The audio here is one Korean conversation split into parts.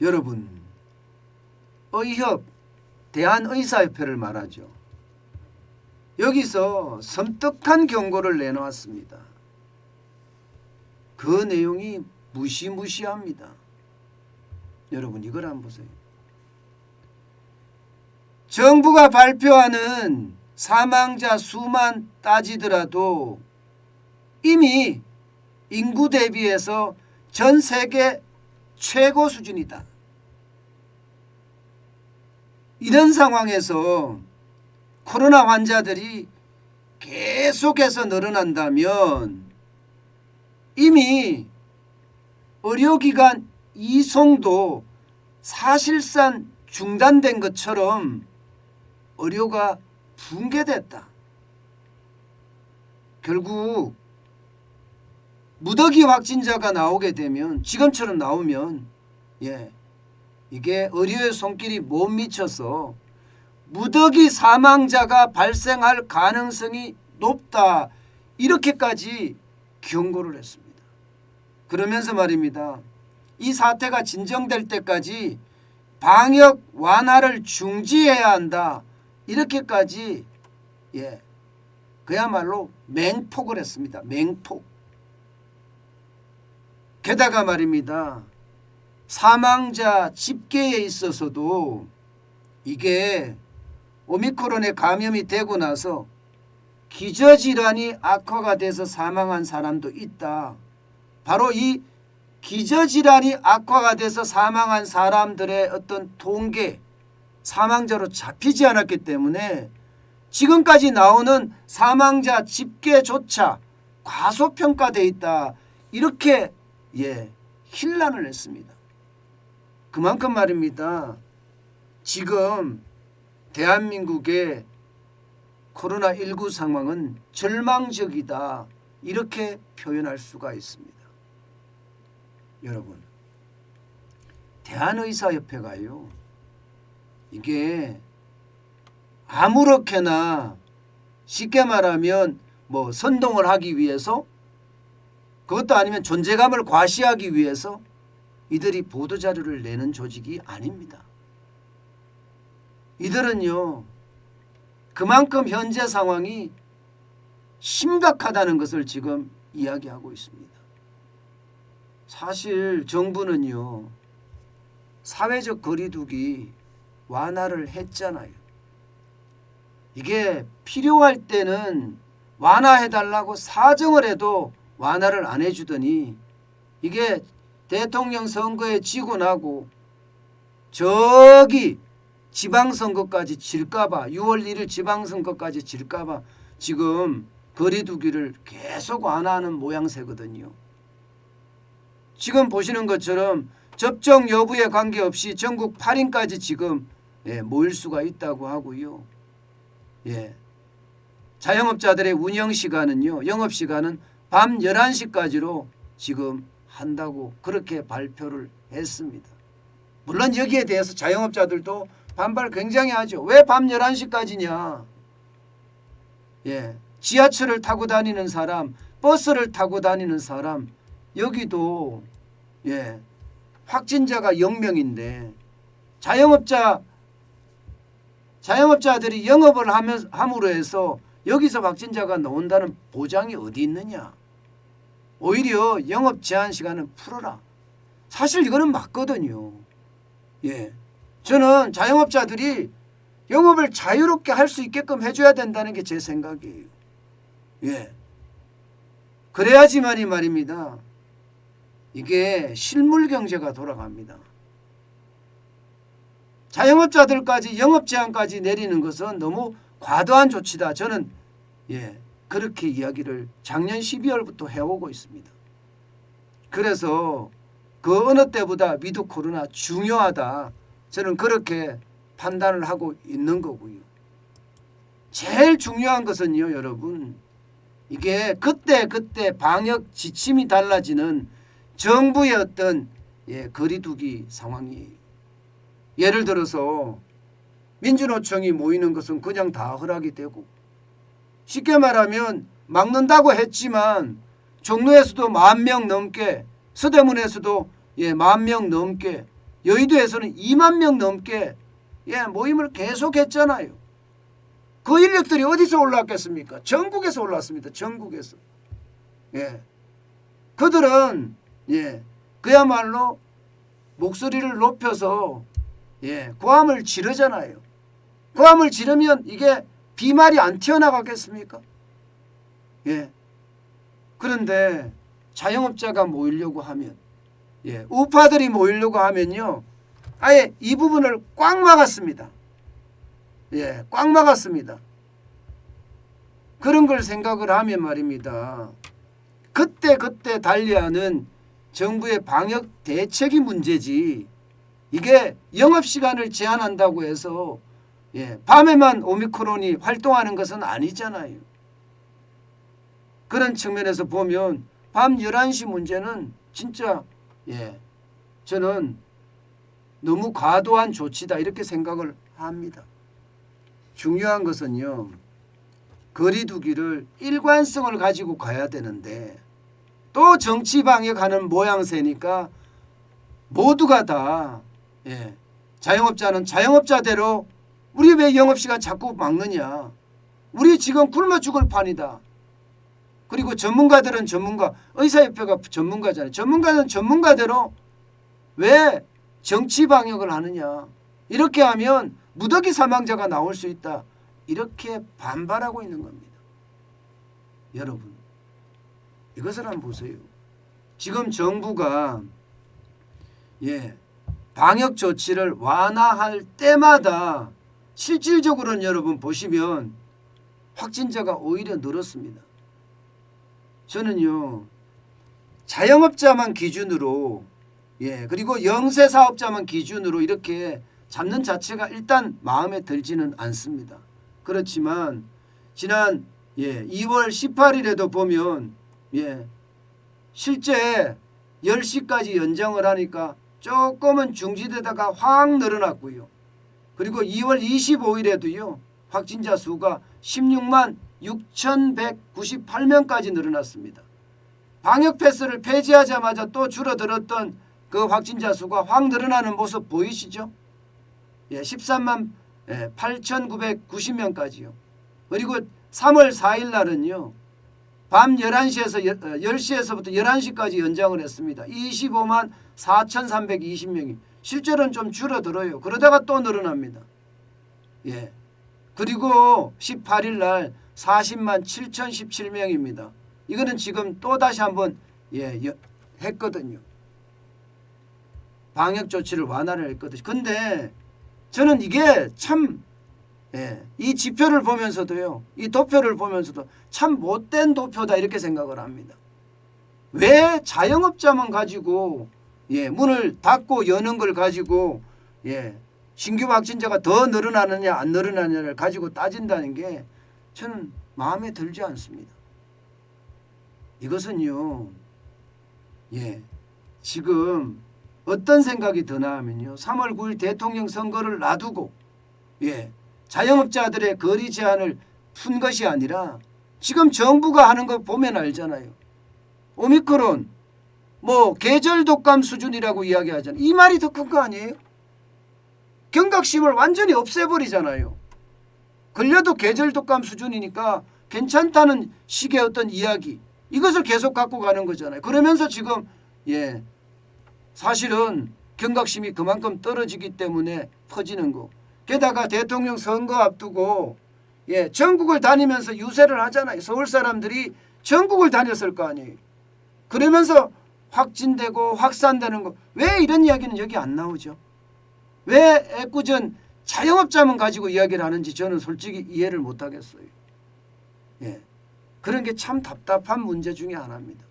여러분, 의협, 대한의사협회를 말하죠. 여기서 섬뜩한 경고를 내놓았습니다. 그 내용이 무시무시합니다. 여러분, 이걸 한번 보세요. 정부가 발표하는 사망자 수만 따지더라도 이미 인구 대비해서 전 세계 최고 수준이다. 이런 상황에서 코로나 환자들이 계속해서 늘어난다면 이미 의료기관 이송도 사실상 중단된 것처럼 의료가 붕괴됐다. 결국 무더기 확진자가 나오게 되면, 지금처럼 나오면 이게 의료의 손길이 못 미쳐서 무더기 사망자가 발생할 가능성이 높다. 이렇게까지 경고를 했습니다. 그러면서 말입니다. 이 사태가 진정될 때까지 방역 완화를 중지해야 한다. 이렇게까지 그야말로 맹폭을 했습니다. 맹폭. 게다가 말입니다. 사망자 집계에 있어서도 이게 오미크론에 감염이 되고 나서 기저질환이 악화가 돼서 사망한 사람도 있다. 바로 이 기저질환이 악화가 돼서 사망한 사람들의 어떤 통계, 사망자로 잡히지 않았기 때문에 지금까지 나오는 사망자 집계조차 과소평가되어 있다. 이렇게 힐난을 했습니다. 그만큼 말입니다. 지금 대한민국의 코로나19 상황은 절망적이다. 이렇게 표현할 수가 있습니다. 여러분, 대한의사협회가요, 이게 아무렇게나 쉽게 말하면 선동을 하기 위해서, 그것도 아니면 존재감을 과시하기 위해서 이들이 보도자료를 내는 조직이 아닙니다. 이들은요, 그만큼 현재 상황이 심각하다는 것을 지금 이야기하고 있습니다. 사실 정부는요, 사회적 거리두기 완화를 했잖아요. 이게 필요할 때는 완화해달라고 사정을 해도 완화를 안 해주더니, 이게 대통령 선거에 지고 나고 저기 지방선거까지 질까봐, 6월 1일 지방선거까지 질까봐 지금 거리두기를 계속 완화하는 모양새거든요. 지금 보시는 것처럼 접종 여부에 관계없이 전국 8인까지 지금 모일 수가 있다고 하고요. 자영업자들의 운영시간은요, 영업시간은 밤 11시까지로 지금 한다고 그렇게 발표를 했습니다. 물론 여기에 대해서 자영업자들도 반발 굉장히 하죠. 왜 밤 11시까지냐. 지하철을 타고 다니는 사람, 버스를 타고 다니는 사람, 여기도 확진자가 0명인데 자영업자들이 영업을 함으로 해서 여기서 확진자가 나온다는 보장이 어디 있느냐. 오히려 영업 제한 시간을 풀어라. 사실 이거는 맞거든요. 저는 자영업자들이 영업을 자유롭게 할 수 있게끔 해줘야 된다는 게 제 생각이에요. 그래야지만이 말입니다. 이게 실물 경제가 돌아갑니다. 자영업자들까지 영업 제한까지 내리는 것은 너무 과도한 조치다. 저는 그렇게 이야기를 작년 12월부터 해오고 있습니다. 그래서 그 어느 때보다 위드 코로나 중요하다. 저는 그렇게 판단을 하고 있는 거고요. 제일 중요한 것은요, 여러분, 이게 그때 방역 지침이 달라지는 정부의 어떤 거리두기 상황이에요. 예를 들어서 민주노총이 모이는 것은 그냥 다 허락이 되고, 쉽게 말하면 막는다고 했지만 종로에서도 10,000명 넘게, 서대문에서도 10,000명 넘게 여의도에서는 2만 명 넘게 모임을 계속했잖아요. 그 인력들이 어디서 올라왔겠습니까? 전국에서 올라왔습니다. 전국에서. 그들은 그야말로 목소리를 높여서 고함을 지르잖아요. 고함을 지르면 이게 비말이 안 튀어나가겠습니까? 그런데 자영업자가 모이려고 하면 우파들이 모이려고 하면요, 아예 이 부분을 꽉 막았습니다. 꽉 막았습니다. 그런 걸 생각을 하면 말입니다, 그때 달리하는 정부의 방역 대책이 문제지, 이게 영업시간을 제한한다고 해서 밤에만 오미크론이 활동하는 것은 아니잖아요. 그런 측면에서 보면 밤 11시 문제는 진짜 저는 너무 과도한 조치다 이렇게 생각을 합니다. 중요한 것은요, 거리 두기를 일관성을 가지고 가야 되는데 또 정치 방역하는 모양새니까 모두가 다 자영업자는 자영업자대로 우리 왜 영업시간 자꾸 막느냐, 우리 지금 굶어 죽을 판이다. 그리고 전문가들은 전문가, 의사협회가 전문가잖아요. 전문가는 전문가대로 왜 정치 방역을 하느냐, 이렇게 하면 무더기 사망자가 나올 수 있다, 이렇게 반발하고 있는 겁니다. 여러분, 이것을 한번 보세요. 지금 정부가 방역 조치를 완화할 때마다 실질적으로는 여러분 보시면 확진자가 오히려 늘었습니다. 저는요, 자영업자만 기준으로 그리고 영세 사업자만 기준으로 이렇게 잡는 자체가 일단 마음에 들지는 않습니다. 그렇지만 지난 2월 18일에도 보면 실제 10시까지 연장을 하니까 조금은 중지되다가 확 늘어났고요. 그리고 2월 25일에도요 확진자 수가 16만 6,198명까지 늘어났습니다. 방역 패스를 폐지하자마자 또 줄어들었던 그 확진자 수가 확 늘어나는 모습 보이시죠? 13만 8,990명까지요. 그리고 3월 4일 날은요, 밤 10시에서부터 11시까지 연장을 했습니다. 25만 4,320명이 실제로는 좀 줄어들어요. 그러다가 또 늘어납니다. 그리고 18일 날 40만 7,017명입니다. 이거는 지금 또 다시 한번 했거든요. 방역 조치를 완화를 했거든요. 근데 저는 이게 참 이 지표를 보면서도요, 이 도표를 보면서도 참 못된 도표다 이렇게 생각을 합니다. 왜 자영업자만 가지고 문을 닫고 여는 걸 가지고 신규 확진자가 더 늘어나느냐 안 늘어나느냐를 가지고 따진다는 게 저는 마음에 들지 않습니다. 이것은요, 지금 어떤 생각이 드나 하면요, 3월 9일 대통령 선거를 놔두고 자영업자들의 거리 제한을 푼 것이 아니라 지금 정부가 하는 거 보면 알잖아요. 오미크론 계절 독감 수준이라고 이야기하잖아요. 이 말이 더 큰 거 아니에요? 경각심을 완전히 없애버리잖아요. 걸려도 계절 독감 수준이니까 괜찮다는 식의 어떤 이야기, 이것을 계속 갖고 가는 거잖아요. 그러면서 지금 사실은 경각심이 그만큼 떨어지기 때문에 퍼지는 거. 게다가 대통령 선거 앞두고 전국을 다니면서 유세를 하잖아요. 서울 사람들이 전국을 다녔을 거 아니에요. 그러면서 확진되고 확산되는 거, 왜 이런 이야기는 여기 안 나오죠? 왜 애꿎은 자영업자만 가지고 이야기를 하는지 저는 솔직히 이해를 못하겠어요. 그런 게 참 답답한 문제 중에 하나입니다.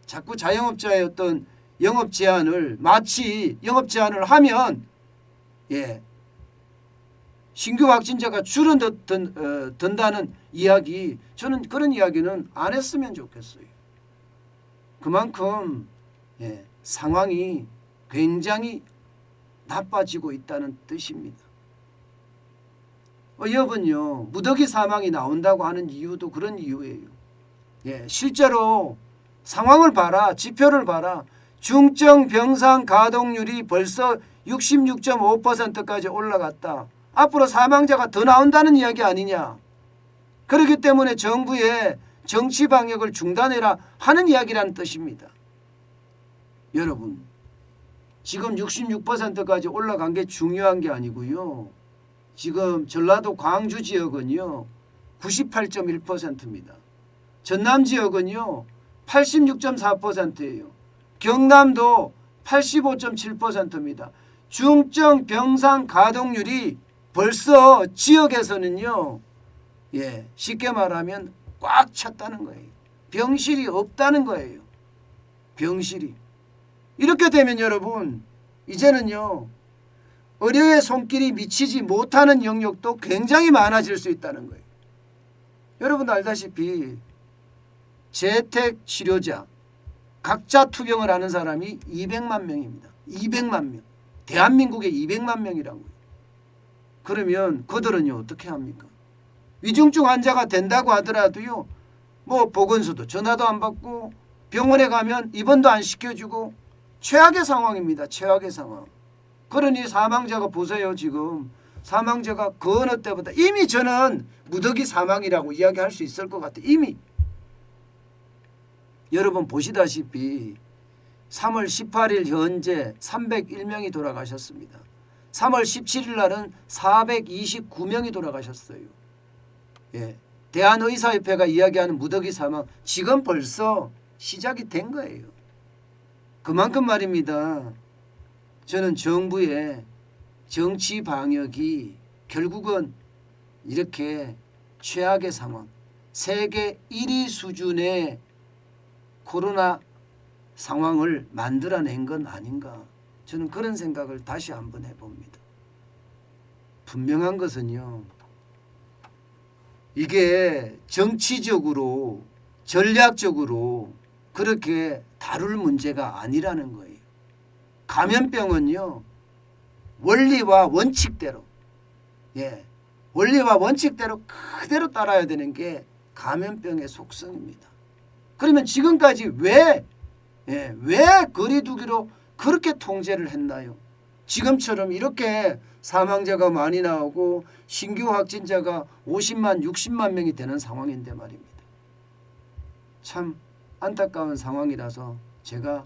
자꾸 자영업자의 어떤 영업 제한을, 마치 영업 제한을 하면 신규 확진자가 줄어든다는 이야기, 저는 그런 이야기는 안 했으면 좋겠어요. 그만큼 상황이 굉장히 나빠지고 있다는 뜻입니다. 여러분요, 무더기 사망이 나온다고 하는 이유도 그런 이유예요. 실제로 상황을 봐라, 지표를 봐라. 중증 병상 가동률이 벌써 66.5%까지 올라갔다. 앞으로 사망자가 더 나온다는 이야기 아니냐. 그렇기 때문에 정부의 정치 방역을 중단해라 하는 이야기라는 뜻입니다. 여러분, 지금 66%까지 올라간 게 중요한 게 아니고요. 지금 전라도 광주 지역은요 98.1%입니다. 전남 지역은요 86.4%예요. 경남도 85.7%입니다. 중증 병상 가동률이 벌써 지역에서는요, 쉽게 말하면 꽉 찼다는 거예요. 병실이 없다는 거예요. 병실이. 이렇게 되면 여러분, 이제는요, 의료의 손길이 미치지 못하는 영역도 굉장히 많아질 수 있다는 거예요. 여러분 알다시피 재택 치료자, 각자 투병을 하는 사람이 200만 명입니다. 200만 명. 대한민국에 200만 명이라고요. 그러면 그들은요 어떻게 합니까? 위중증 환자가 된다고 하더라도요 뭐 보건소도 전화도 안 받고 병원에 가면 입원도 안 시켜주고 최악의 상황입니다. 최악의 상황. 그러니 사망자가 보세요. 지금 사망자가 그 어느 때보다 이미 저는 무더기 사망이라고 이야기할 수 있을 것 같아요. 이미. 여러분 보시다시피 3월 18일 현재 301명이 돌아가셨습니다. 3월 17일 날은 429명이 돌아가셨어요. 대한의사협회가 이야기하는 무더기 사망 지금 벌써 시작이 된 거예요. 그만큼 말입니다. 저는 정부의 정치 방역이 결국은 이렇게 최악의 상황, 세계 1위 수준의 코로나 상황을 만들어낸 건 아닌가. 저는 그런 생각을 다시 한번 해봅니다. 분명한 것은요. 이게 정치적으로 전략적으로 그렇게 다룰 문제가 아니라는 거예요. 감염병은요. 원리와 원칙대로 원리와 원칙대로 그대로 따라야 되는 게 감염병의 속성입니다. 그러면 지금까지 왜 거리두기로 그렇게 통제를 했나요? 지금처럼 이렇게 사망자가 많이 나오고 신규 확진자가 50만 60만 명이 되는 상황인데 말입니다. 참 안타까운 상황이라서 제가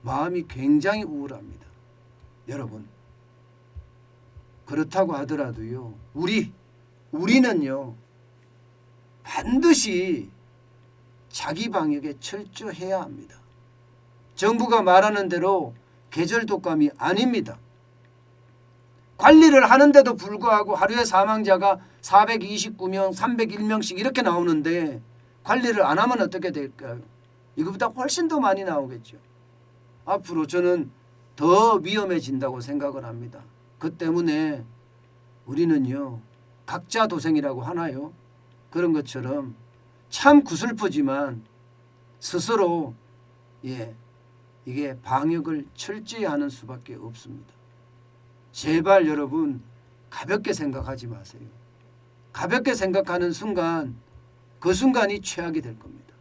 마음이 굉장히 우울합니다. 여러분 그렇다고 하더라도요 우리는요 반드시 자기 방역에 철저해야 합니다. 정부가 말하는 대로 계절 독감이 아닙니다. 관리를 하는데도 불구하고 하루에 사망자가 429명, 301명씩 이렇게 나오는데 관리를 안 하면 어떻게 될까요? 이거보다 훨씬 더 많이 나오겠죠. 앞으로 저는 더 위험해진다고 생각을 합니다. 그 때문에 우리는요 각자 도생이라고 하나요? 그런 것처럼 참 구슬프지만 스스로 이게 방역을 철저히 하는 수밖에 없습니다. 제발 여러분 가볍게 생각하지 마세요. 가볍게 생각하는 순간 그 순간이 최악이 될 겁니다.